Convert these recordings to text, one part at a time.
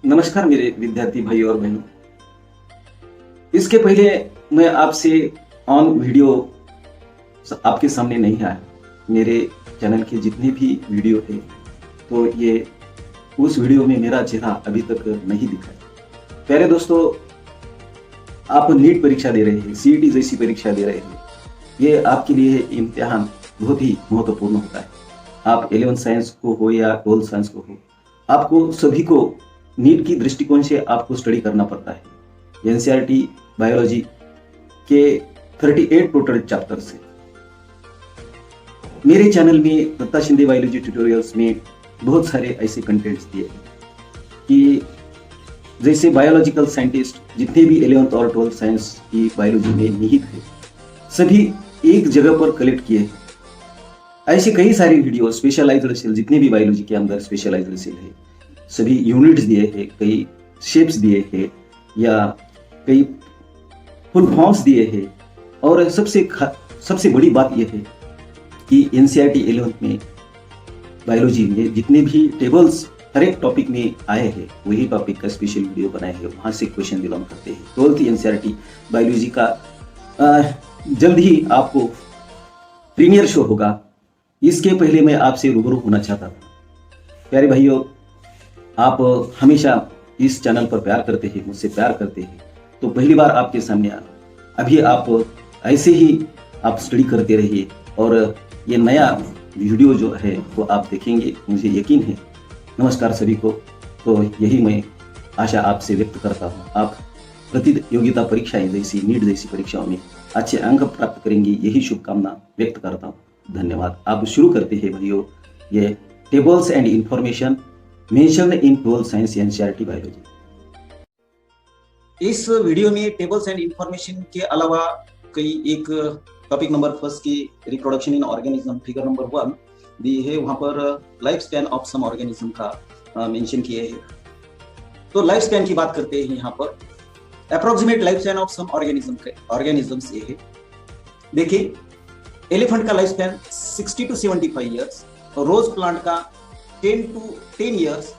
नमस्कार मेरे विद्यार्थी भाई और बहनों। इसके पहले मैं आपसे ऑन वीडियो आपके सामने नहीं आया। मेरे चैनल के जितने भी वीडियो थे तो ये उस वीडियो में मेरा चेहरा अभी तक नहीं दिखा है। प्यारे दोस्तों, आप नीट परीक्षा दे रहे हैं, सीईटी जैसी परीक्षा दे रहे हैं। ये आपके लिए इम्तिहान बहुत ही महत्वपूर्ण होता है। आप 11th साइंस को हो या 12th साइंस को हो, आपको सभी को नीट की दृष्टिकोण से आपको स्टडी करना पड़ता है। एनसीईआरटी बायोलॉजी के 38 टोटल चैप्टर्स हैं। मेरे चैनल में दत्ता शिंदे बायोलॉजी ट्यूटोरियल्स में बहुत सारे ऐसे कंटेंट्स दिए हैं कि जैसे बायोलॉजिकल साइंटिस्ट जितने भी 11th और 12th साइंस की बायोलॉजी में निहित है, सभी एक जगह पर कलेक्ट किए हैं। ऐसे कई सारे वीडियो स्पेशलाइज्ड सेल, जितने भी बायोलॉजी के अंदर स्पेशलाइज्ड सेल है, सभी यूनिट्स दिए हैं, कई शेप्स दिए हैं या कई फुल फॉर्म्स दिए हैं। और सबसे बड़ी बात यह है कि एनसीईआरटी 11th में बायोलॉजी में जितने भी टेबल्स हर एक टॉपिक में आए हैं, वही टॉपिक का स्पेशल वीडियो बनाए हैं, वहां से क्वेश्चन बिलोंग करते हैं। 12th एनसीईआरटी बायोलॉजी का जल्द ही आपको प्रीमियर शो होगा। इसके पहले मैं आपसे रूबरू होना चाहता था। प्यारे भाइयों, आप हमेशा इस चैनल पर प्यार करते हैं, मुझसे प्यार करते हैं, तो पहली बार आपके सामने आना। अभी आप ऐसे ही आप स्टडी करते रहिए और ये नया वीडियो जो है वो आप देखेंगे, मुझे यकीन है। नमस्कार सभी को। तो यही मैं आशा आपसे व्यक्त करता हूँ। आप प्रतियोगिता परीक्षाएं जैसी नीट जैसी परीक्षाओं में अच्छे अंक प्राप्त करेंगे, यही शुभकामना व्यक्त करता हूँ। धन्यवाद। आप शुरू करते हैं भाइयों, ये tables and information mentioned in 12th science NCERT biology. इस वीडियो में टेबल्स एंड इंफॉर्मेशन के अलावा कई एक टॉपिक नंबर 1 की reproduction in organism figure number 1 दी है। वहां पर life span of some organism का मेंशन किए हैं। तो लाइफ स्पैन की बात करते हैं। यहाँ पर approximate life span of some organisms ये है। देखिए, एलिफेंट का life span 60 to 75 years, rose plant का 10 to 10 ईयर्स,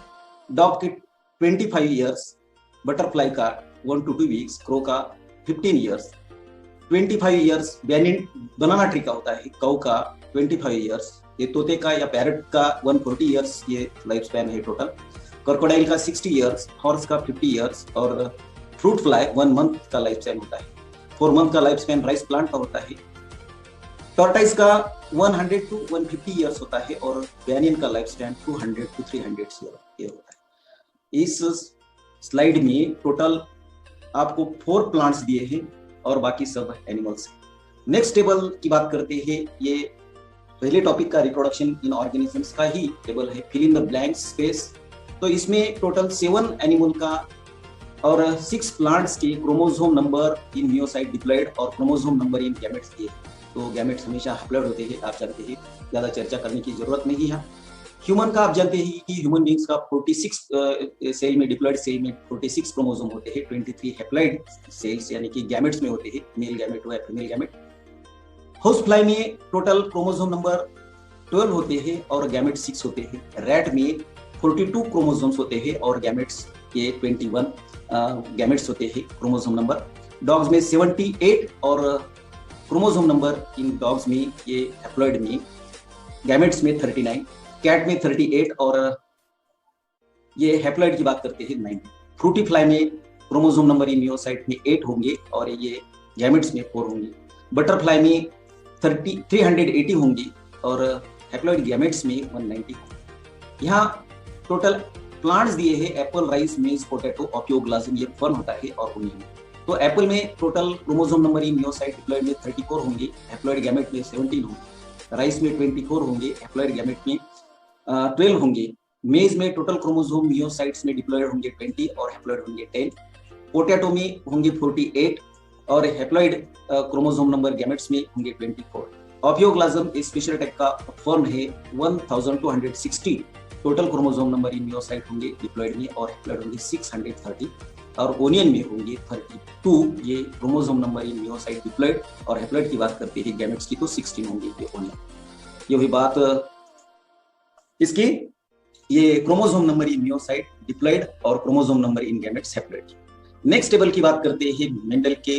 डॉग के 25 ईयर्स, बटरफ्लाई का 1 to 2 वीक्स, क्रो का 15 ईयर्स, 25 ईयर्स बनाना ट्री का होता है, कौ का 25 ईयर्स, ये तोते का या पैरट का 140 ईयर्स ये लाइफ स्पैन है टोटल। क्रोकोडाइल का 60 ईयर्स, हॉर्स का 50 ईयर्स और फ्रूट फ्लाई 1 मंथ का लाइफ स्पैन होता है। 4 मंथ का लाइफ स्पैन राइस प्लांट का होता है। टॉर्टाइस का 100 to 150 ईयर्स होता है और बैनियन का लाइफ स्पैन 200 to 300 ईयर होता है। इस स्लाइड में टोटल आपको 4 प्लांट्स दिए हैं और बाकी सब एनिमल्स हैं। नेक्स्ट टेबल की बात करते हैं। ये पहले टॉपिक का रिप्रोडक्शन इन ऑर्गेनिजम्स का ही टेबल है, fill in the blank space. तो इसमें टोटल 7 एनिमल का और 6 प्लांट्स के chromosome number in meiocyte diploid और क्रोमोसोम नंबर इन गैमेट्स दिए। तो गैमेट्स हमेशा हैप्लॉइड होते हैं, आप जानते हैं, ज्यादा चर्चा करने की जरूरत नहीं है। ह्यूमन का आप जानते हैं कि ह्यूमन बींग्स का 46 सेल में, डिप्लॉयड सेल में 46 क्रोमोसोम होते हैं, 23 हैप्लॉइड सेल्स यानी कि गैमेट्स में होते हैं, मेल गैमेट हो या फीमेल गैमेट। हाउस फ्लाई में टोटल क्रोमोसोम नंबर 12 होते हैं और गैमेट 6 होते हैं। रैट में 42 क्रोमोसोम्स होते हैं और गैमेट्स ये 21 गैमेट्स होते हैं क्रोमोसोम नंबर। डॉग्स में 78 और क्रोमोसोम नंबर इन डॉग्स में ये हैप्लॉइड में, गैमेट्स में 39, कैट में 38 और ये हैप्लॉइड की बात करते हैं 9। फ्रूटी फ्लाई में क्रोमोसोम नंबर इन मियोसाइट में 8 होंगे और ये गैमेट्स में 4 होंगे। बटरफ्लाई में 380 होंगे और हैप्लॉइड गैमेट्स में 190 होंगे। यहाँ टोटल प्लांट्स दिए हैं, apple, rice, maize, potato, ophioglossum, ये फर्न होता है और ओनियन। तो एप्पल में total chromosome number in meiocyte diploid में 34 होंगे, हैप्लॉइड गैमेट में 17 होंगे। राइस में 24 होंगे, हैप्लॉइड गैमेट में 12 होंगे। मेज में टोटल क्रोमोसोम मियोसाइट्स में डिप्लॉयड होंगे 20 और हैप्लॉइड होंगे 10। पोटैटो में होंगे 48 और हैप्लॉइड क्रोमोसोम नंबर गैमेट्स में होंगे 24। ओपियोग्लाज्म एक स्पेशल टाइप का फॉर्म है, 1260 total chromosome number in meiocyte होंगे डिप्लॉयड में और हैप्लॉइड होंगे 630 और ओनियन में होंगे 32 ये chromosome number in meiocyte diploid और हैप्लॉइड की बात करते हैं गैमेट्स की तो 16 होंगे ये ओनियन। ये हुई बात इसकी। ये chromosome number in meiocyte diploid और chromosome number in gametes haploid. Next table की बात करते हैं मेंडल के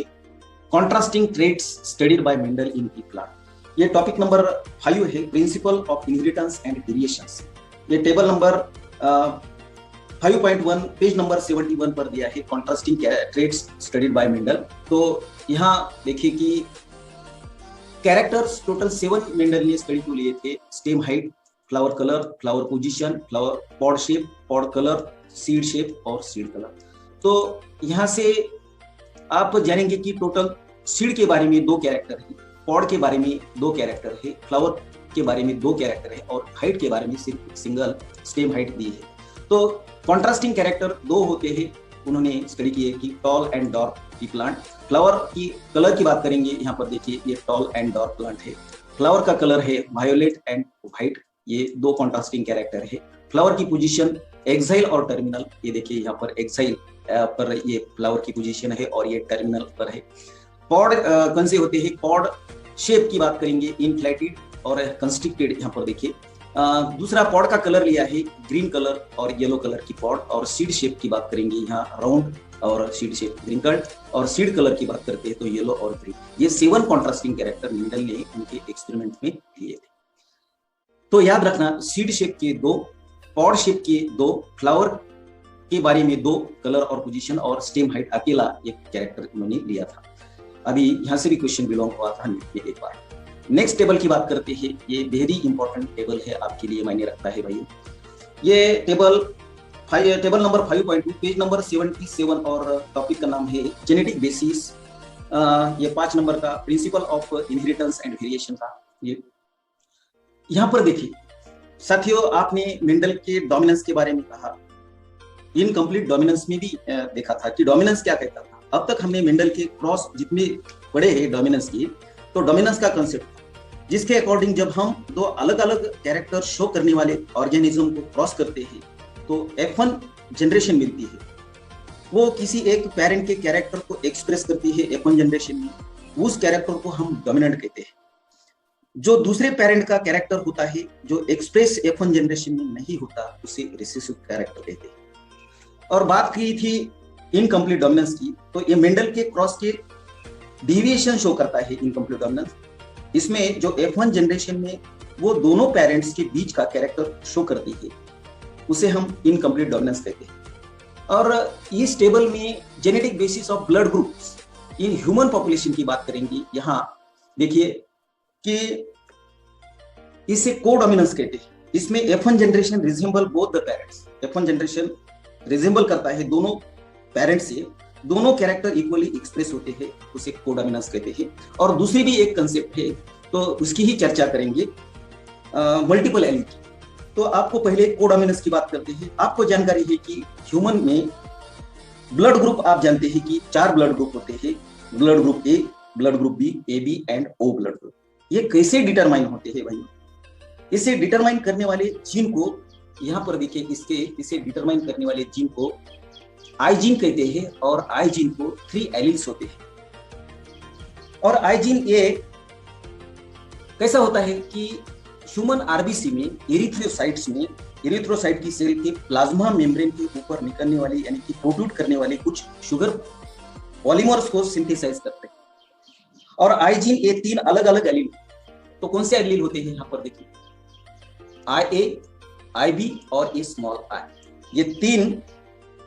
contrasting traits studied by Mendel in pea plant. ये टॉपिक नंबर 5 है, principle of inheritance and variations. ये टेबल नंबर 5.1 पेज नंबर 71 पर दिया है, contrasting traits studied by Mendel. तो यहाँ देखिए कि कैरेक्टर्स टोटल 7 मेंडल ने स्टडी को लिए थे। Stem height, flower colour, flower position, flower pod shape, pod colour, seed shape और सीड कलर। तो यहाँ से आप जानेंगे कि टोटल सीड के बारे में 2 कैरेक्टर है, पॉड के बारे में 2 कैरेक्टर है, फ्लावर के बारे में 2 कैरेक्टर है और हाइट के बारे में सिर्फ सिंगल स्टेम हाइट दी है। तो कॉन्ट्रास्टिंग कैरेक्टर 2 होते हैं, उन्होंने स्टडी किए कि टॉल एंड डॉर्क की प्लांट। फ्लावर की कलर की बात करेंगे, यहाँ पर देखिए ये टॉल एंड डॉर्क प्लांट है। फ्लावर का कलर है वायोलेट एंड व्हाइट, ये 2 कॉन्ट्रास्टिंग कैरेक्टर है। फ्लावर की पोजीशन एक्साइल और टर्मिनल, ये देखिए यहाँ पर एक्साइल पर ये फ्लावर की पोजीशन है और ये टर्मिनल पर है। पॉड कौन से होते हैं, पॉड शेप की बात करेंगे इनफ्लेटेड और कंस्ट्रिक्टेड, यहाँ पर देखिए। दूसरा पॉड का कलर लिया है ग्रीन कलर और येलो कलर की पॉड। और सीड शेप की बात करेंगे, यहाँ राउंड और सीड शेप ग्रीन और सीड कलर की बात करते हैं तो येलो और ग्रीन। ये 7 कॉन्ट्रास्टिंग कैरेक्टर मेंडल ने उनके एक्सपेरिमेंट में लिए थे। तो याद रखना, सीड शेप के 2, पॉड शेप के 2, फ्लावर के बारे में 2, कलर और पोजीशन और स्टेम हाइट अकेला एक कैरेक्टर उन्होंने लिया था। अभी यहाँ से भी क्वेश्चन बिलोंग हुआ था नीट में एक बार। नेक्स्ट टेबल की बात करते हैं, ये वेरी इंपॉर्टेंट टेबल है, आपके लिए मायने रखता है भाई। ये टेबल नंबर 5.2 पेज नंबर 77 और टॉपिक का नाम है जेनेटिक बेसिस। ये 5 नंबर का principle of inheritance and variation का। ये यहाँ पर देखिए साथियों, आपने मेंडल के डोमिनेंस के बारे में कहा, इनकम्प्लीट डोमिनेंस में भी देखा था कि डोमिनेंस क्या कहता था। अब तक हमने मेंडल के क्रॉस जितने पढ़े हैं डोमिनेंस की, तो डोमिनेंस का कंसेप्ट जिसके अकॉर्डिंग जब हम 2 अलग अलग कैरेक्टर शो करने वाले ऑर्गेनिज्म को क्रॉस करते हैं तो F1 जनरेशन मिलती है। वो किसी एक पेरेंट के कैरेक्टर को एक्सप्रेस करती है F1 जनरेशन में, उस कैरेक्टर को हम डोमिनेंट कहते हैं। जो दूसरे पेरेंट का कैरेक्टर होता है जो एक्सप्रेस F1 जनरेशन में नहीं होता, उसे रिसेसिव कैरेक्टर कहते हैं। और बात की थी इनकम्प्लीट डोमिनेंस की, तो ये मेंडल के क्रॉस के डिविएशन शो करता है इनकम्प्लीट डोमिनेंस। इसमें जो F1 जनरेशन में वो दोनों पेरेंट्स के बीच का कैरेक्टर शो करती है, उसे हम इनकम्प्लीट डोमिनेंस कहते हैं। और इस टेबल में genetic basis of blood groups in human population की बात करेंगे। यहाँ देखिए कि इसे कोडोमिनेंस कहते हैं। इसमें F1 generation resemble both the parents, F1 generation resemble करता है दोनों पेरेंट्स से, दोनों कैरेक्टर इक्वली एक्सप्रेस होते हैं, उसे कोडोमिनेंस कहते हैं। और दूसरी भी एक कंसेप्ट है, तो उसकी ही चर्चा करेंगे, मल्टीपल एलील। तो आपको पहले कोडोमिनेंस की बात करते हैं। आपको जानकारी है कि ह्यूमन में ब्लड ग्रुप आप जानते हैं कि 4 ब्लड ग्रुप होते हैं, blood group A, blood group B, AB and O blood group. ये कैसे डिटरमाइन होते हैं भाई? इसे डिटरमाइन करने वाले जीन को यहाँ पर देखिए, इसे डिटरमाइन करने वाले जीन को आई जीन कहते हैं और आई जीन को 3 एलील्स होते हैं। और आई जीन ये कैसा होता है कि ह्यूमन आरबीसी में एरिथ्रोसाइट की सेल के प्लाज्मा मेम्ब्रेन के ऊपर निकलने वाले यानी कि प्रोड्यूस करने वाले कुछ शुगर पॉलीमर्स को सिंथेसाइज करते हैं। और आई जीन ये 3 अलग अलग एलील, तो कौन से एलील होते हैं यहाँ पर देखिए, IA, IB और ए स्मॉल आई। ये 3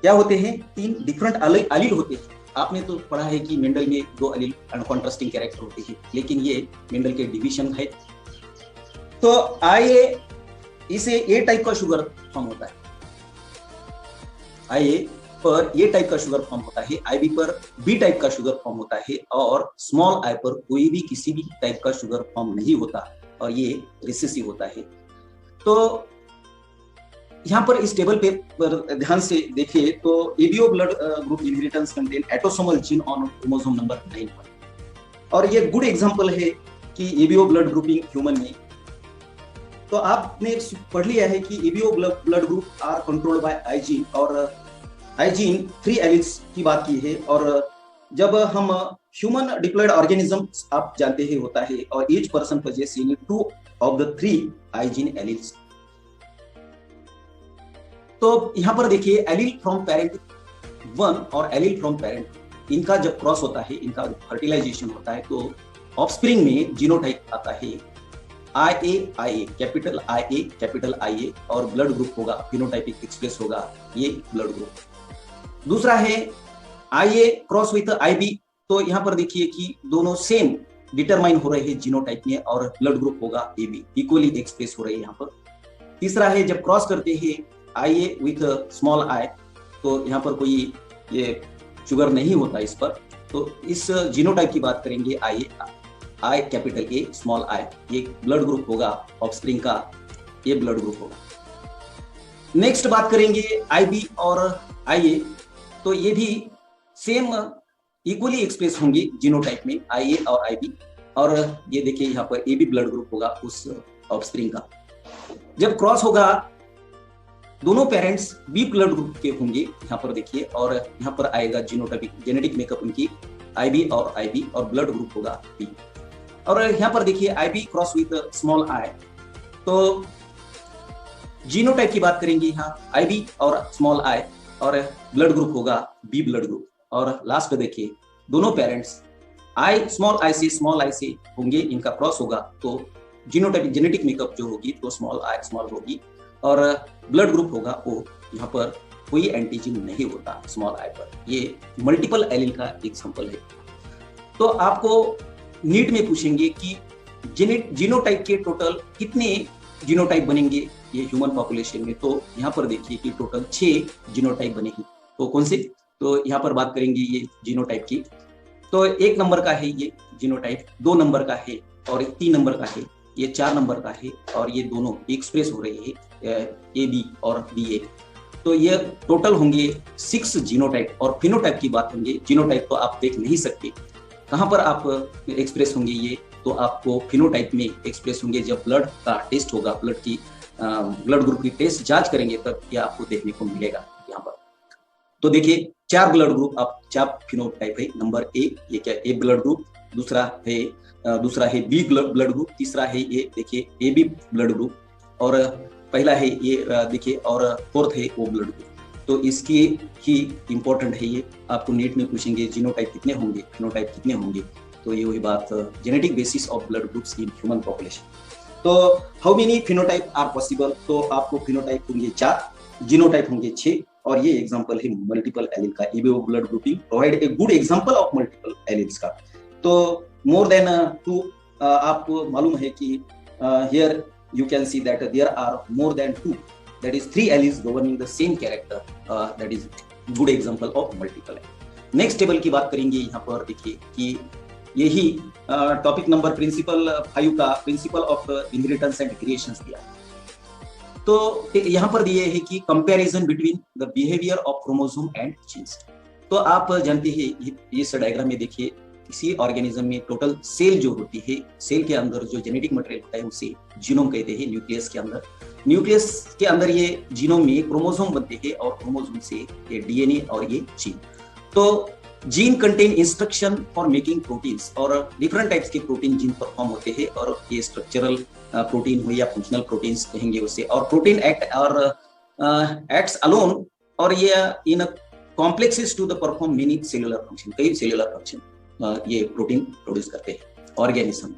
क्या होते हैं? 3 डिफरेंट एलील होते हैं। आपने तो पढ़ा है कि मेंडल में 2 एलील कॉन्ट्रास्टिंग कैरेक्टर होते हैं, लेकिन ये मेंडल के डिवीजन है। तो IA इसे A टाइप का शुगर फॉर्म होता है, IA पर A टाइप का शुगर फॉर्म होता है, IB पर B टाइप का शुगर फॉर्म होता है और स्मॉल I पर कोई भी किसी भी टाइप का शुगर फॉर्म नहीं होता और ये रिसेसिव होता है। तो यहाँ पर इस टेबल पे पर ध्यान से देखिए तो ABO blood group inheritance contain autosomal gene on chromosome number 9 और ये गुड एग्जांपल है कि ABO ब्लड ग्रुपिंग ह्यूमन में। तो आपने पढ़ लिया है कि ABO blood group are controlled by I gene और आई जीन 3 एलील्स की बात की है। और जब हम ह्यूमन डिप्लॉयड ऑर्गेनिज्म आप जानते हैं होता है और each person possess 2 of the 3 I gene alleles. तो यहाँ पर देखिए एलील फ्रॉम पेरेंट 1 और एलील फ्रॉम पेरेंट, इनका जब क्रॉस होता है, इनका फर्टिलाइजेशन होता है, तो ऑफस्प्रिंग में जीनोटाइप आता है IA, कैपिटल IA, और ब्लड ग्रुप होगा, फिनोटाइपिक एक्सप्रेस होगा ये ब्लड ग्रुप। दूसरा है IA क्रॉस विथ IB, तो यहाँ पर देखिए कि दोनों सेम डिटरमाइन हो रहे हैं जीनोटाइप में, और ब्लड ग्रुप होगा AB, इक्वली एक्सप्रेस हो रहे हैं यहाँ पर। तीसरा है जब क्रॉस करते हैं IA विथ स्मॉल I, तो यहाँ पर कोई ये शुगर नहीं होता इस पर, तो इस जीनोटाइप की बात करेंगे I capital A small I, ये ब्लड ग्रुप होगा ऑफस्प्रिंग का, ये ब्लड ग्रुप होगा। नेक्स्ट बात करेंगे IB और IA, तो ये भी सेम इक्वली एक्सप्रेस होंगे जीनोटाइप में IA और IB, और ये देखिए यहाँ पर AB ब्लड ग्रुप होगा उस ऑफस्प्रिंग का। जब क्रॉस होगा दोनों पेरेंट्स B ब्लड ग्रुप के होंगे यहाँ पर देखिए, और यहाँ पर आएगा जीनोटाइपिक जेनेटिक मेकअप उनकी IB और IB, और ब्लड ग्रुप होगा B। और यहाँ पर देखिए IB cross with small I, तो जीनोटाइप की बात करेंगे यहाँ IB और स्मॉल I, और ब्लड ग्रुप होगा B ब्लड ग्रुप। और लास्ट पे देखिए दोनों पेरेंट्स स्मॉल I से स्मॉल I से होंगे, इनका क्रॉस होगा, तो जीनोटाइपिक जेनेटिक मेकअप जो होगी तो स्मॉल I स्मॉल होगी, और ब्लड ग्रुप होगा O। यहाँ पर कोई एंटीजन नहीं होता स्मॉल I पर, ये मल्टीपल एलील का एग्जांपल है। तो आपको नीट में पूछेंगे कि जीनोटाइप के टोटल कितने जीनोटाइप बनेंगे ये ह्यूमन पॉपुलेशन में, तो यहाँ पर देखिए कि टोटल 6 जीनोटाइप बनेंगे। तो कौन से, तो यहाँ पर बात करेंगे ये जीनोटाइप की, तो 1 नंबर का है ये जीनोटाइप, 2 नंबर का है, और 3 नंबर का है, ये 4 नंबर का है, और ये दोनों एक्सप्रेस हो रहे हैं AB और BA। तो ये टोटल होंगे 6 जीनोटाइप। और फिनोटाइप की बात होंगे, जीनोटाइप तो आप देख नहीं सकते, कहाँ पर आप एक्सप्रेस होंगे ये, तो आपको फिनोटाइप में एक्सप्रेस होंगे जब ब्लड का टेस्ट होगा, ब्लड ग्रुप की टेस्ट जांच करेंगे तब ये आपको देखने को मिलेगा यहाँ पर। तो देखिए 4 ब्लड ग्रुप, आप 4 फिनोटाइप है। नंबर A, ये क्या A ब्लड ग्रुप, दूसरा है B ब्लड ग्रुप, तीसरा है ये देखिए AB ब्लड ग्रुप, और पहला है ये देखिए, और फोर्थ है O ब्लड ग्रुप। तो इसकी ही इंपॉर्टेंट है ये, आपको नीट में पूछेंगे जीनोटाइप कितने होंगे, फिनोटाइप कितने होंगे, तो ये वही बात, genetic basis of blood groups in human population. तो how many phenotype are possible, तो आपको फिनोटाइप होंगे 4, जीनोटाइप होंगे 6, और ये एग्जांपल है मल्टीपल एलील का। ABO blood grouping provide a good example of multiple alleles का। तो मोर देन 2, आपको मालूम है कि here you can see that there are more than 2, that is 3 alleles governing the same character, that is good example of multiple। Next table की बात करेंगे, यहाँ पर देखिए कि यही टॉपिक नंबर प्रिंसिपल 5 का principle of inheritance and creations दिया। तो यहाँ पर दिए है कि comparison between the behaviour of chromosome and genes. तो आप जानते हैं इस डायग्राम में देखिए, किसी ऑर्गेनिज्म में टोटल सेल जो होती है, सेल के अंदर जो जेनेटिक मटेरियल होता है उसे जीनोम कहते हैं। न्यूक्लियस के अंदर ये जीनोम में क्रोमोसोम बनते हैं, और क्रोमोसोम से ये डीएनए और ये जीन। तो gene contain instruction for making proteins, और डिफरेंट टाइप्स के प्रोटीन जीन परफॉर्म होते हैं, और ये स्ट्रक्चरल प्रोटीन हो या फंक्शनल प्रोटीन्स कहेंगे उसे। और प्रोटीन एक्ट्स अलोन, और ये in complexes to the perform many cellular function, कई सेलुलर फंक्शन ये प्रोटीन प्रोड्यूस करते हैं ऑर्गेनिज्म।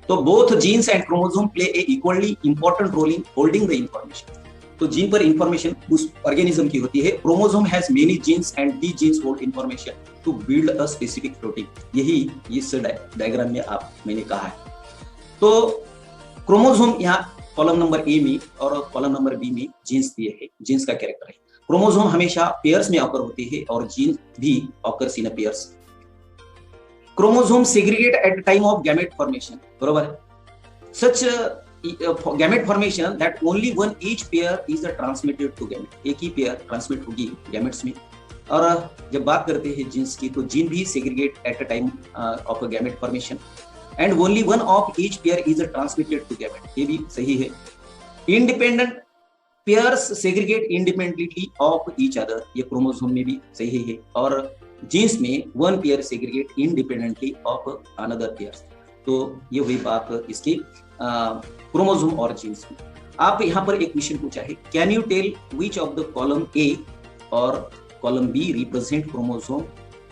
तो both genes and chromosome play a equally important role in holding the information. तो जीन पर इंफॉर्मेशन उस ऑर्गेनिज्म की होती है। Chromosome has many genes and the genes hold information to build a specific protein. यही इस diagram में मैंने कहा है। तो क्रोमोसोम यहाँ कॉलम नंबर A में और कॉलम नंबर B में जीन्स दिए है, जीन्स का कैरेक्टर है। क्रोमोसोम हमेशा पेयर्स में ऑकर होती है, और जीन भी occurs in pairs. Chromosome segregate at time of gamete formation, बरोबर है। Such gamete formation that only one each pair is transmitted to gamete, एक ही पेयर ट्रांसमिट होगी गैमेट्स में। और जब बात करते हैं जीन्स की, तो जीन भी segregate at a time of gamete formation, and only one of each pair is transmitted to gamete, ये भी सही है। Independent pairs segregate independently of each other, ये क्रोमोसोम में भी सही है। और जीन्स में one pair segregate independently of another pair. तो ये हुई बात इसकी क्रोमोसोम और जीन्स में। आप यहाँ पर एक क्वेश्चन पूछा है, can you tell which of the column A और column B represent chromosome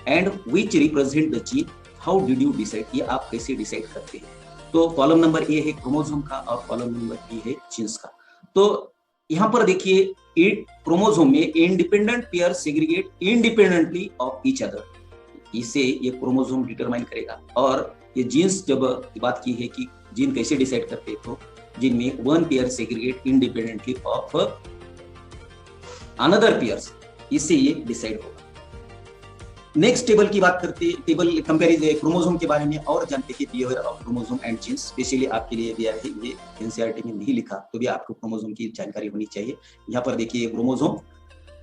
and which represent the gene, how did you decide, ये आप कैसे डिसाइड करते हैं। तो कॉलम नंबर ए है क्रोमोसोम का और कॉलम नंबर बी है जीन्स का। तो यहाँ पर देखिए क्रोमोसोम में independent pair segregate independently of each other, इसे ये क्रोमोसोम डिटरमाइन करेगा। और ये जीन्स जब बात की है कि जीन कैसे डिसाइड करते हैं, तो जीन में one pair segregate independently of another pairs, इससे ये डिसाइड होगा। नेक्स्ट टेबल की बात करते, टेबल कंपैरिजन क्रोमोसोम के बारे में और जानते हैं, behaviour of chromosome and genes specially आपके लिए दिया है, ये एनसीईआरटी में नहीं लिखा तो भी आपको क्रोमोसोम की जानकारी होनी चाहिए। यहाँ पर देखिए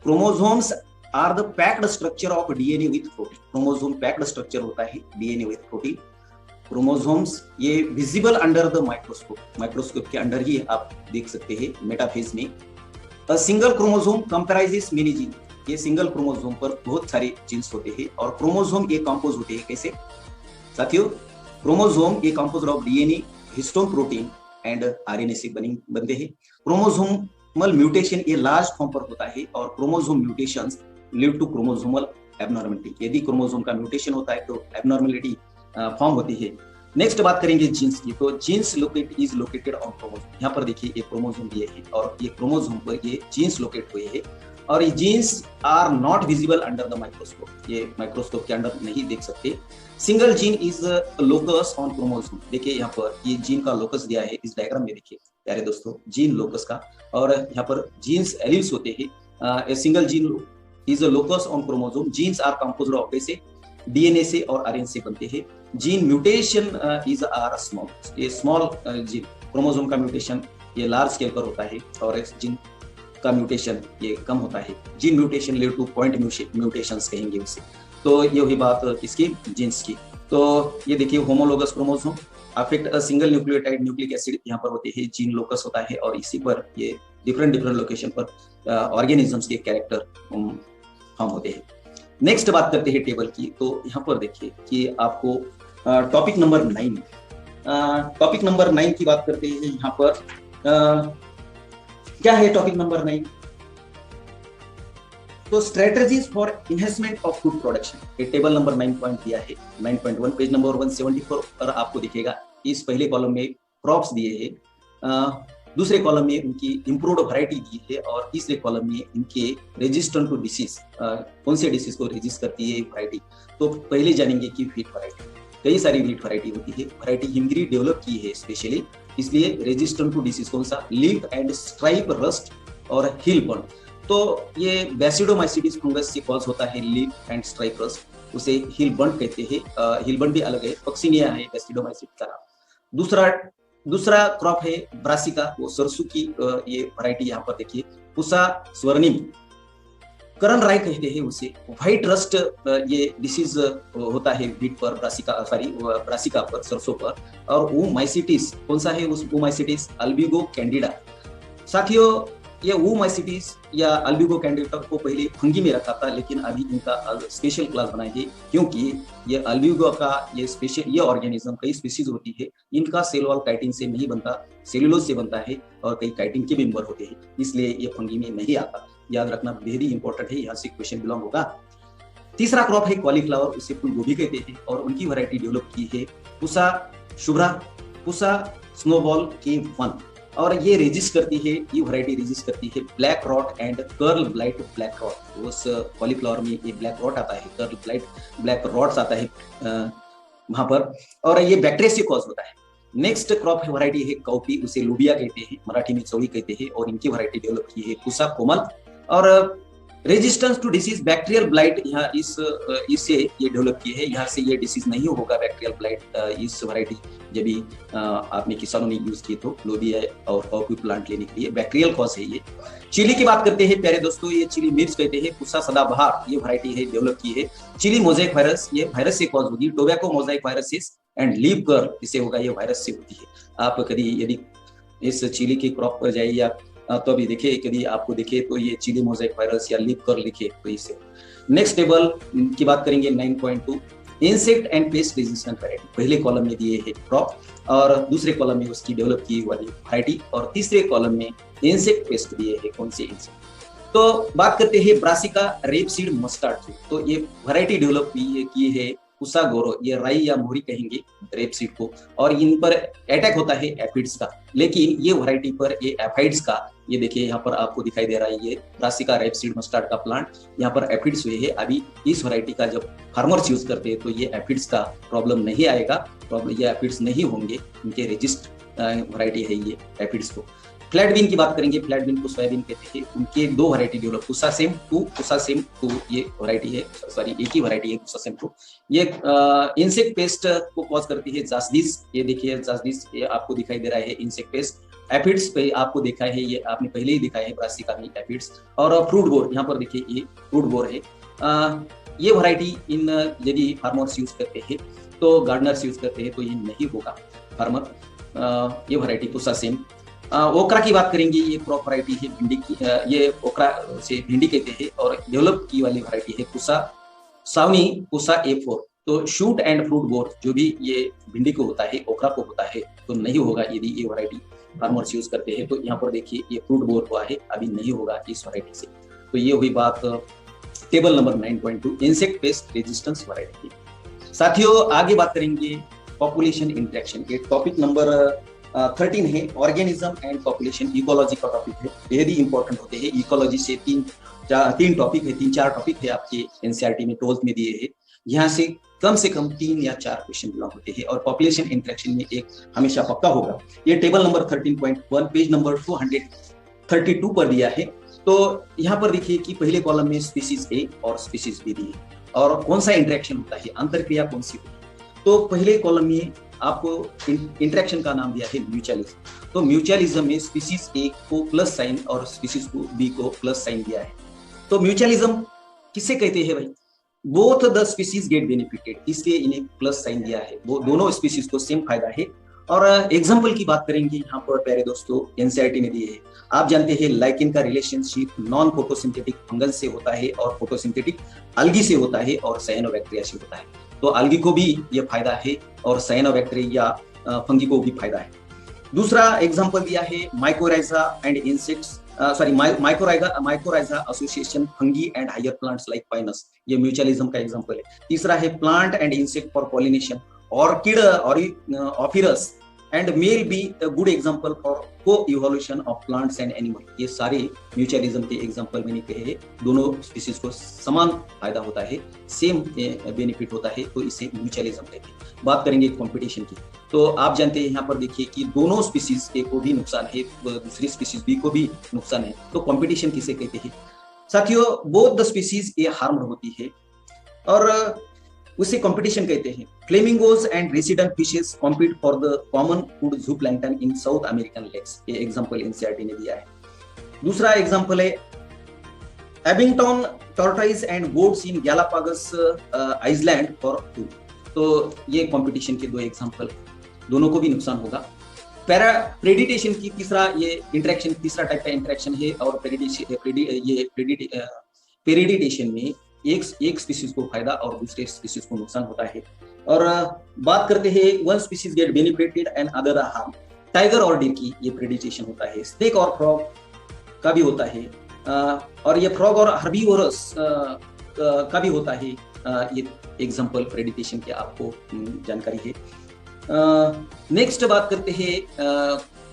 chromosomes are the packed structure of DNA with protein, chromosome packed structure होता है डीएनए विथ प्रोटीन। क्रोमोसोम्स ये visible under the microscope, microscope के अंडर ही आप देख सकते हैं मेटाफेज में। A single chromosome comprises many gene, ये सिंगल क्रोमोसोम पर बहुत सारे जीन्स होते हैं। और क्रोमोसोम ये कंपोज होते हैं कैसे साथियों, क्रोमोसोम ये compose of DNA, histone protein and RNA से बनते हैं। क्रोमोसोमल म्यूटेशन ये लार्ज फॉर्म पर होता है और chromosome mutations lead to chromosomal abnormality, यदि क्रोमोसोम का म्यूटेशन होता है तो एबनॉर्मलिटी फॉर्म होती है। नेक्स्ट बात करेंगे जीन्स की, तो genes is located on chromosome, यहाँ पर देखिए एक क्रोमोसोम दिए है और ये क्रोमोसोम पर ये जीन्स लोकेट हुए हैं और ये genes are not visible under the microscope, ये माइक्रोस्कोप के अंडर नहीं देख सकते। Single gene is locus on chromosome, देखिए यहाँ पर ये जीन का लोकस दिया है इस डायग्राम में, देखिए प्यारे दोस्तों जीन लोकस का, और यहाँ पर जीन्स एलिव्स होते हैं। Single gene is a locus on chromosome, genes are composed of से डीएनए से और आरएनए से बनते हैं। Gene mutation is are small, ये स्मॉल जीन, क्रोमोसोम का म्यूटेशन ये लार्ज स्केल पर होता है और जीन का म्यूटेशन ये कम होता है। Gene mutation lead two point mutations कहेंगे उसे। तो ये हुई बात इसकी जीन्स की। तो ये देखिए homologous chromosome affect a single nucleotide, nucleic acid यहाँ पर होते हैं, जीन लोकस होता है और इसी पर ये डिफरेंट लोकेशन पर ऑर्गेनिजम्स के कैरेक्टर फॉर्म होते हैं। नेक्स्ट बात करते हैं टेबल की, तो यहाँ पर देखिए कि आपको टॉपिक नंबर 9, टॉपिक नंबर 9 की बात करते हैं। यहाँ पर क्या है टॉपिक नंबर 9, तो strategies for enhancement of food production, ये टेबल नंबर 9 पॉइंट दिया है 9.1 पेज नंबर 174 पर आपको दिखेगा। इस पहले कॉलम में क्रॉप्स दिए हैं, दूसरे कॉलम में उनकी इम्प्रूव्ड वैरायटी दी है और तीसरे कॉलम में इनके रेजिस्टेंट टू डिसीज, कौन से डिसीज को रेजिस्ट करती है वैरायटी। तो पहले जानेंगे कि व्हीट वैरायटी, कई सारी व्हीट वैरायटी होती है, वैरायटी हिमगिरी डेवलप की है स्पेशली, इसलिए रेजिस्टेंट टू डिसीज कौन सा, लीफ एंड स्ट्राइप रस्ट और हिल बर्न। तो ये बैसिडोमाइसिटिस फंगस से कॉज होता है लीफ एंड स्ट्राइप रस्ट, उसे हिल बर्न कहते हैं। हिल बर्न भी अलग है, पक्सिनिया है बैसिडोमाइसिटिस का। दूसरा क्रॉप है ब्रासिका, वो सरसों की ये वैरायटी यहाँ पर देखिए, पुसा स्वर्णिम, करण राय कहते हैं उसे। व्हाइट रस्ट ये डिसीज होता है व्हीट पर, ब्रासिका पर, सरसों पर। और ऊमाइसिटिस कौन सा है, उस ऊमाइसिटिस अल्बिगो कैंडिडा। साथियों ये ऊमाइसिटिस या अल्बिगो कैंडिडा को पहले फंगी में रखा था, लेकिन अभी इनका स्पेशल क्लास बनाई है क्योंकि ये अल्बिगो का ये स्पेशल ये ऑर्गेनिज्म कई स्पीशीज होती है, इनका सेल वॉल काइटिन से नहीं बनता, सेल्यूलोज से बनता है और कई काइटिन के मेंबर होते हैं, इसलिए ये फंगी में नहीं आता। याद रखना बेहद ही इंपॉर्टेंट है, यहाँ से क्वेश्चन बिलोंग होगा। तीसरा क्रॉप है कॉलीफ्लावर, उसे फूल गोभी कहते हैं और उनकी वैरायटी डेवलप की है पुसा शुभ्रा, पुसा स्नोबॉल K1 और ये रेजिस्ट करती है, ये वैरायटी रेजिस्ट करती है black rot and curl blight black rot. उस कॉलीफ्लावर में ये ब्लैक रॉट आता है, कर्ल ब्लाइट ब्लैक रॉट्स आता है वहां पर, और ये बैक्टीरिया से कॉज होता है। नेक्स्ट क्रॉप वैरायटी है कौपी, उसे लुबिया कहते हैं, मराठी में चौड़ी कहते हैं और इनकी वैरायटी डेवलप की है पुसा कोमल। और resistance to disease bacterial blight यहाँ इससे ये डेवलप की है, यहाँ से ये डिसीज नहीं होगा बैक्टीरियल ब्लाइट इस वैरायटी जब भी आपने किसानों ने यूज किए तो लोबिया और कॉफी प्लांट लेने के लिए बैक्टीरियल कॉज है ये। चिली की बात करते हैं प्यारे दोस्तों, ये चिली मिर्च कहते हैं, पुसा सदाबहार ये वैरायटी है डेवलप की है। चिली मोजाइक वायरस, ये वायरस से कॉज होगी, tobacco mosaic viruses and leaf curl इससे होगा, ये वायरस से होती है। आप कभी यदि इस चिली की क्रॉप पर जाइए आप तो अभी देखिए कभी आपको देखे तो ये चिली मोजाइक वायरस या लीफ कर्ल लिखे तो इससे। नेक्स्ट टेबल की बात करेंगे 9.2, insect and pest resistant variety पहले कॉलम में दिए है क्रॉप, और दूसरे कॉलम में उसकी डेवलप की वाली वैरायटी, और तीसरे कॉलम में इंसेक्ट पेस्ट दिए है कौन से इंसेक्ट। तो बात करते हैं ब्रासिका रेपसीड मस्टर्ड, तो ये वैरायटी डेवलप की है कुसा गोरो, ये राई या मोहरी कहेंगे रेपसीड को, और इन पर अटैक होता है एफिड्स का, लेकिन ये वैरायटी पर ये एफाइड्स का, ये देखिए यहाँ पर आपको दिखाई दे रहा है ये ब्रासिका रेपसीड मस्टर्ड का प्लांट, यहाँ पर एफिड्स हुए है। अभी इस वैरायटी का जब फार्मर्स यूज करते हैं तो ये एफिड्स का प्रॉब्लम नहीं आएगा, प्रॉब्लम ये एफिड्स नहीं होंगे, इनके रेजिस्ट वैरायटी है ये एफिड्स को। फ्लैट बीन की बात करेंगे, फ्लैट बीन को सोयाबीन कहते हैं, उनके दो वैरायटी डेवलप, कुसा सेम टू ये वैरायटी है, सॉरी एक ही वैरायटी है कुसा सेम टू। ये इंसेक्ट पेस्ट को कॉज करती है जासदीस, ये देखिए जासदीस, ये आपको दिखाई दे रहा है इंसेक्ट पेस्ट। एफिड्स पे आपको देखा है, ये आपने पहले ही दिखाया है ब्रासिका में एफिड्स, और फ्रूट बोर, यहाँ पर देखिए ये फ्रूट बोर है। ये वैरायटी इन यदि फार्मर्स यूज करते हैं तो गार्डनर्स यूज करते हैं तो ये नहीं होगा फार्मर, ये वैरायटी कुसा सेम। ओकरा की बात करेंगे, ये क्रॉप वैरायटी है भिंडी की, ये ओकरा से भिंडी कहते हैं, और डेवलप की वाली वैरायटी है कुसा सावनी कुसा A4। तो शूट एंड फ्रूट बोर जो भी ये भिंडी को होता है ओकरा को होता है तो नहीं होगा यदि ये वैरायटी फार्मर्स यूज करते हैं। तो यहाँ पर देखिए ये फ्रूट बोर हुआ है, अभी नहीं होगा इस वैरायटी से। तो ये हुई बात table number 9.2 insect pest resistance variety की। साथियों आगे बात करेंगे पॉपुलेशन इंटरेक्शन के, टॉपिक नंबर 13 है ऑर्गेनिज्म एंड पॉपुलेशन, इकोलॉजी का टॉपिक है, वेरी इंपॉर्टेंट होते हैं। इकोलॉजी से तीन चार टॉपिक है आपके एनसीईआरटी में 12th में दिए हैं, यहाँ से कम 3 या 4 क्वेश्चन बिलोंग होते हैं, और पॉपुलेशन इंटरेक्शन में एक हमेशा पक्का होगा। ये टेबल नंबर 13.1 पेज नंबर 232 पर दिया है। तो यहाँ पर देखिए कि पहले कॉलम में स्पीसीज ए और स्पीसीज बी दी है, और कौन सा इंटरेक्शन होता है, अंतरक्रिया कौन सी होती है। तो पहले कॉलम में आपको इंटरेक्शन का नाम दिया है म्यूचुअलिज्म। तो म्यूचुअलिज्म में स्पीसीज ए को प्लस साइन और स्पीसीज को बी को प्लस साइन दिया है। तो म्यूचुअलिज्म किसे कहते हैं भाई, both the species get benefited, इसलिए इन्हें प्लस साइन दिया है, वो दोनों स्पीसीज को सेम फायदा है। और एग्जाम्पल की बात करेंगे यहाँ पर प्यारे दोस्तों एनसीईआरटी ने दिए है। आप जानते हैं लाइकेन का रिलेशनशिप नॉन फोटोसिंथेटिक फंगस से होता है और फोटोसिंथेटिक अल्गी से होता है और साइनोबैक्टीरिया से होता है। तो अल्गी को भी ये फायदा है और साइनोबैक्टीरिया फंगी को भी फायदा है। दूसरा एग्जांपल दिया है mycorrhiza and insects, sorry mycorrhiza association fungi and higher plants like Pinus, ये म्यूचुअलिज्म का एग्जांपल है। तीसरा है plant and insect for pollination, orchid Ophrys and male bee a good example for coevolution of plants and animal. ये सारे mutualism के example मैंने कहे हैं, दोनों स्पीसीज को समान फायदा होता है, सेम बेनिफिट होता है, तो इसे म्यूचुअलिज्म कहते हैं। बात करेंगे कंपटीशन की, तो आप जानते हैं यहाँ पर देखिए कि दोनों स्पीसीज ए को भी नुकसान है, दूसरी स्पीसीज बी को भी नुकसान है। तो कंपटीशन किसे कहते हैं साथियों, both the species are harmed होती है और उसे कंपटीशन कहते हैं। Flamingos and resident fishes compete for the common food zooplankton in South American lakes, ये एग्जांपल एनसीईआरटी ने दिया है। दूसरा एग्जांपल है Abingdon tortoise and goats in Galapagos island for food. तो ये कंपटीशन के दो एग्जांपल, दोनों को भी नुकसान होगा। प्रेडिटेशन की तीसरा ये इंटरेक्शन, तीसरा टाइप का इंटरेक्शन है, और प्रेडिटेशन में एक स्पीसीज को फायदा और दूसरे स्पीसीज को नुकसान होता है। और बात करते हैं one species get benefited and other harm, tiger और डियर की ये प्रेडिटेशन होता है। स्नेक और फ्रॉग का भी होता है, और ये फ्रॉग और हर्बीवोरस का भी होता है। ये एग्जांपल प्रेडिटेशन के आपको जानकारी है। नेक्स्ट बात करते हैं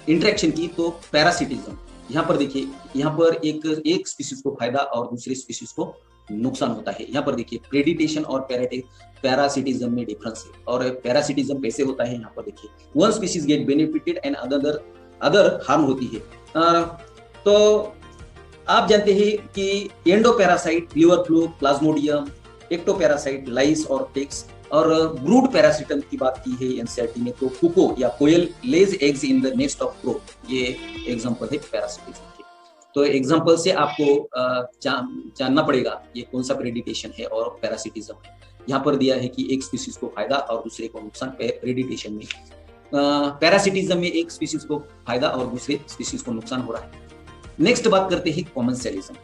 इंटरेक्शन की, तो पैरासिटिज्म। यहाँ पर देखिए, यहाँ पर एक स्पीसीज को फायदा और दूसरे स्पीसीज को नुकसान होता है। यहाँ पर देखिए प्रेडिटेशन और पैरासिटिज्म में डिफरेंस है, और पैरासिटिज्म कैसे होता है यहाँ पर देखिए, one species get benefited and other harm होती है। तो आप जानते हैं कि endoparasite liver fluke, Plasmodium, ectoparasite lice और टेक्स, और ब्रूड पैरासिटम की बात की है एनसीईआरटी में, तो कुको या कोयल lays eggs in the nest of crow, ये एग्जांपल है पैरासिटिज्म के। तो एग्जांपल से आपको जानना पड़ेगा ये कौन सा प्रेडिटेशन है और पैरासिटिज्म है। यहाँ पर दिया है कि एक स्पीसीज को फायदा और दूसरे को नुकसान प्रेडिटेशन में, पैरासिटिज्म में एक स्पीसीज को फायदा और दूसरे स्पीसीज को नुकसान हो रहा है। नेक्स्ट बात करते हैं कॉमनसेलिज्म।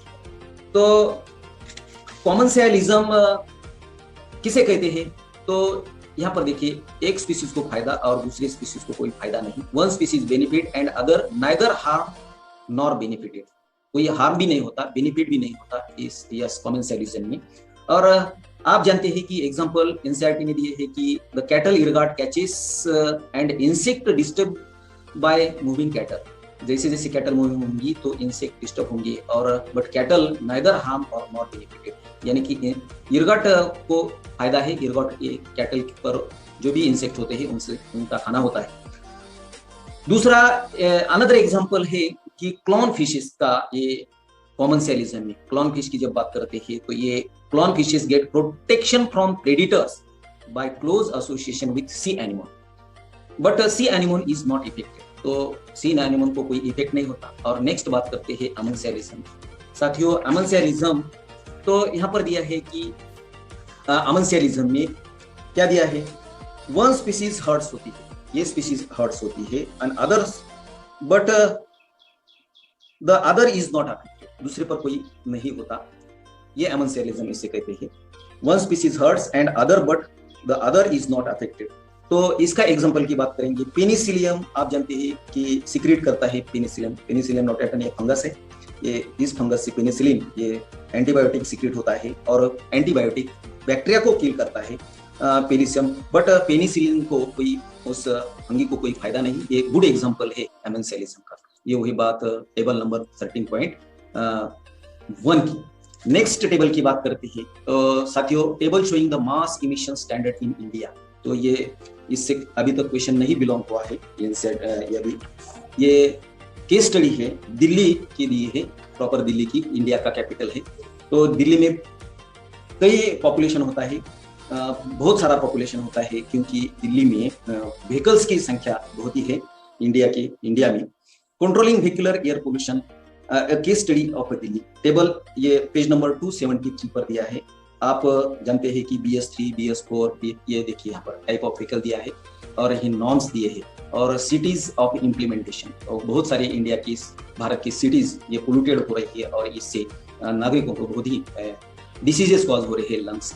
तो कॉमनसेलिज्म किसे कहते हैं, तो तो यहाँ पर देखिए एक स्पीसीज को फायदा और दूसरे स्पीसीज को कोई फायदा नहीं। One species benefit and other neither harm nor benefited, कोई हार्म भी नहीं होता, बेनिफिट भी नहीं होता इस यस कॉमन रीजन में। और आप जानते हैं कि एग्जांपल एनसीईआरटी ने दिए है कि the cattle egret catches and insect disturb by moving cattle, जैसे जैसे कैटल मूविंग होंगी तो इंसेक्ट डिस्टर्ब होंगे, और बट कैटल नाइदर हार्म और नॉट बेनिफिटेड, यानी कि इरगट को फायदा है, इरगट ये कैटल पर जो भी इंसेक्ट होते हैं उनसे उनका खाना होता है। दूसरा अनदर एग्जांपल है कि क्लॉन फिशेस का ये कॉमर्शियलिज्म में, क्लॉन फिश की जब बात करते हैं तो ये clown fishes get protection from predators by close association with sea animal, but sea animal is not affected, तो सी एनिमल को कोई इफेक्ट नहीं होता। और नेक्स्ट बात करते हैं अमनसियलिज्म। साथियों अमनसियलिज्म तो यहाँ पर दिया है कि अमनसियलिज्म में क्या दिया है, वन स्पीसीज हर्ट्स होती है, ये स्पीसीज हर्ट्स होती है and others but the other is not affected, दूसरे पर कोई नहीं होता, ये अमनसियलिज्म इसे कहते हैं। One species hurts and other but the other is not affected. तो इसका एग्जांपल की बात करेंगे, पेनिसिलियम आप जानते हैं कि सिक्रेट करता है पेनिसिलियम, पेनिसिलियम नोटाटन ये फंगस है, ये इस फंगस से पेनिसिलिन ये एंटीबायोटिक सिक्रेट होता है और एंटीबायोटिक बैक्टीरिया को किल करता है पेनिसिलियम, बट पेनिसिलिन को कोई उस फंगी को कोई फायदा नहीं, ये गुड एग्जांपल है अमनसियलिज्म का। ये वही बात टेबल नंबर 13.1 की। नेक्स्ट टेबल की बात करते हैं तो साथियों table showing the mass emission standard in India, तो ये इससे अभी तक क्वेश्चन नहीं बिलोंग हुआ है, ये केस स्टडी है दिल्ली की दी है, प्रॉपर दिल्ली की, इंडिया का कैपिटल है। तो दिल्ली में कई पॉपुलेशन होता है, बहुत सारा पॉपुलेशन होता है क्योंकि दिल्ली में व्हीकल्स की संख्या बहुत ही है इंडिया में। Controlling vehicular air pollution case study of Delhi, table ये पेज नंबर 273 पर दिया है। आप जानते हैं कि BS3 BS4 ये देखिए यहाँ पर टाइप ऑफ व्हीकल दिया है और ये नॉर्म्स दिए हैं और सिटीज ऑफ इम्प्लीमेंटेशन, और बहुत सारे इंडिया की भारत की सिटीज ये पोल्यूटेड हो रही है और इससे नागरिकों को बहुत ही डिसीजेस कॉज हो रहे हैं, लंग्स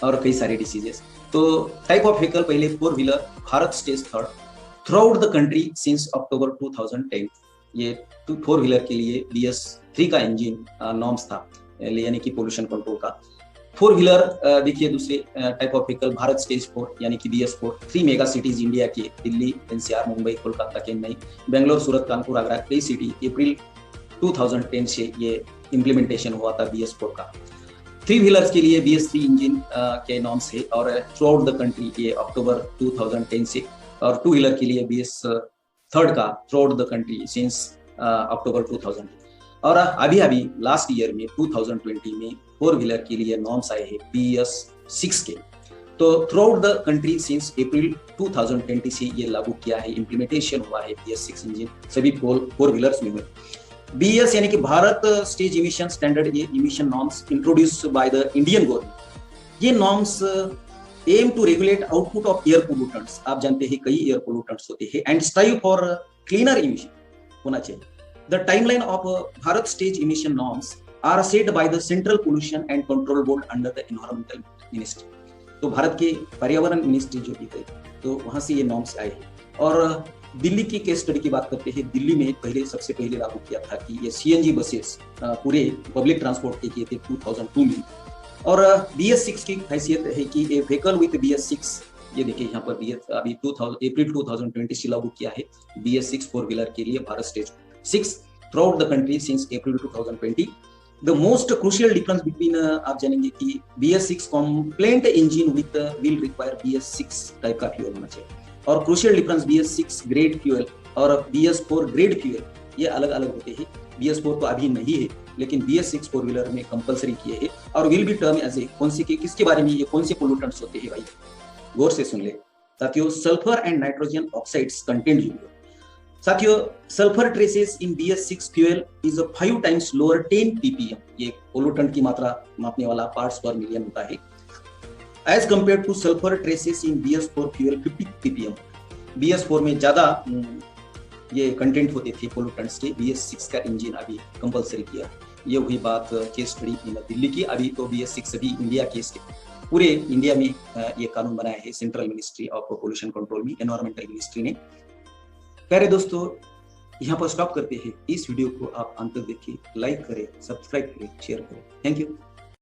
और कई सारे डिसीजेस। तो टाइप ऑफ व्हीकल पहले 4 wheeler, Bharat stage third through out the country since अक्टूबर 2010। ये 4 व्हीलर के लिए BS3 का इंजन नॉर्म्स था, यानी कि पोल्यूशन कंट्रोल का। 4 व्हीलर देखिए दूसरे type of vehicle Bharat stage 4 यानी कि BS4, 3 मेगा सिटीज इंडिया के दिल्ली, NCR, मुंबई, कोलकाता, चेन्नई, बेंगलोर, सूरत, कानपुर, आगरा, कई सिटी अप्रैल 2010 से ये इम्प्लीमेंटेशन हुआ था BS4 का। 3 व्हीलर्स के लिए BS3 इंजन के नॉर्म्स है और थ्रू आउट द कंट्री ये अक्टूबर 2010 से, और 2 व्हीलर के लिए BS3 का through out the country since अक्टूबर 2000। और अभी लास्ट ईयर में 2020 में 4 व्हीलर के लिए नॉर्म्स आए हैं BS6 के। तो through out the country since April 2020 से ये लागू किया है, इम्प्लीमेंटेशन हुआ है BS6 इंजन सभी 4 व्हीलर्स में हुए। BS यानी कि भारत स्टेज इमिशन स्टैंडर्ड, ये emission norms introduced by the Indian government. ये norms aim to regulate output of air pollutants, आप जानते हैं कई एयर पोल्यूटेंट्स होते हैं, and strive for cleaner emission होना चाहिए। The timeline of Bharat stage emission norms are set by the Central Pollution and Control Board under the Environmental Ministry। तो भारत के पर्यावरण मिनिस्ट्री जो भी है तो वहां से ये नॉर्म्स आए। और दिल्ली की केस स्टडी की बात करते हैं, दिल्ली में सबसे पहले लागू किया था कि ये CNG बसेस पूरे पब्लिक ट्रांसपोर्ट के किए थे 2002 में। और BS6 की हैसियत है कि ए व्हीकल विथ BS6, ये देखिए यहाँ पर अभी अप्रैल 2020 से लागू किया है BS6 4 व्हीलर के लिए Bharat stage 6 throughout the country since April 2020। The most crucial difference between आप जानेंगे कि BS6 compliant engine with will require BS6 type का फ्यूल होना चाहिए, और crucial difference BS6 grade fuel और BS4 grade fuel ये अलग अलग होते हैं। BS4 तो अभी नहीं है लेकिन BS6 4 व्हीलर में कंपलसरी किए हैं और will be term as a कौन से किसके बारे में, ये कौन से पोल्यूटेंट्स होते हैं भाई, गौर से सुन ले साथियों। Sulphur and nitrogen oxides content unit. साथियों sulphur traces in BS6 fuel is 5 times lower 10 ppm, ये पोल्यूटेंट की मात्रा मापने वाला पार्ट्स पर मिलियन होता है, as compare to sulphur traces in BS4 fuel 50 ppm। BS4 में ज्यादा ये कंटेंट होते थे पोल्यूटेंट्स के, BS6 का इंजन अभी कंपलसरी किया। ये वही बात केस स्टडी दिल्ली की, अभी तो BS6 अभी इंडिया केस पूरे इंडिया में ये कानून बनाया है central ministry of pollution control में, एनवायरमेंटल मिनिस्ट्री ने। प्यारे दोस्तों, यहाँ पर स्टॉप करते हैं। इस वीडियो को आप अंत तक देखिए, लाइक करें, सब्सक्राइब करें, शेयर करें। Thank you.